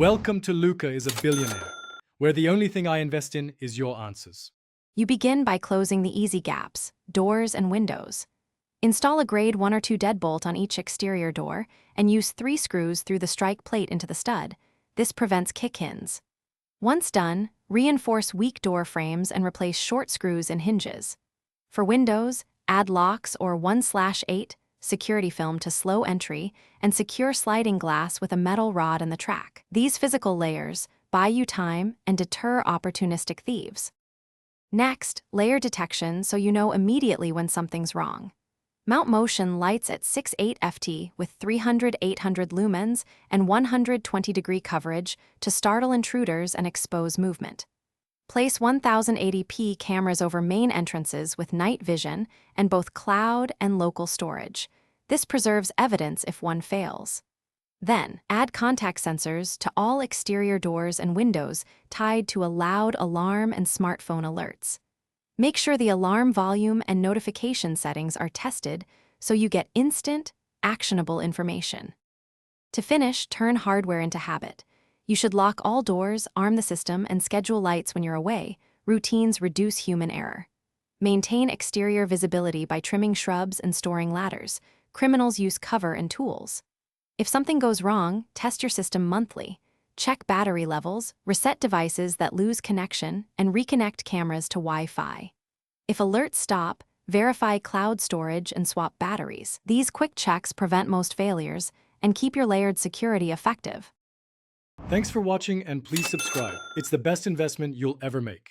Welcome to Luca is a Billionaire, where the only thing I invest in is your answers. You begin by closing the easy gaps, doors and windows. Install a grade 1 or 2 deadbolt on each exterior door and use 3 screws through the strike plate into the stud. This prevents kick-ins. Once done, reinforce weak door frames and replace short screws and hinges. For windows, add locks or 1/8 security film to slow entry and secure sliding glass with a metal rod in the track. These physical layers buy you time and deter opportunistic thieves. Next, layer detection so you know immediately when something's wrong. Mount motion lights at 6.8 ft with 300/800 lumens and 120-degree coverage to startle intruders and expose movement. Place 1080p cameras over main entrances with night vision and both cloud and local storage. This preserves evidence if one fails. Then, add contact sensors to all exterior doors and windows tied to a loud alarm and smartphone alerts. Make sure the alarm volume and notification settings are tested so you get instant, actionable information. To finish, turn hardware into habit. You should lock all doors, arm the system, and schedule lights when you're away. Routines reduce human error. Maintain exterior visibility by trimming shrubs and storing ladders. Criminals use cover and tools. If something goes wrong, test your system monthly. Check battery levels, reset devices that lose connection, and reconnect cameras to Wi-Fi. If alerts stop, verify cloud storage and swap batteries. These quick checks prevent most failures and keep your layered security effective. Thanks for watching and please subscribe. It's the best investment you'll ever make.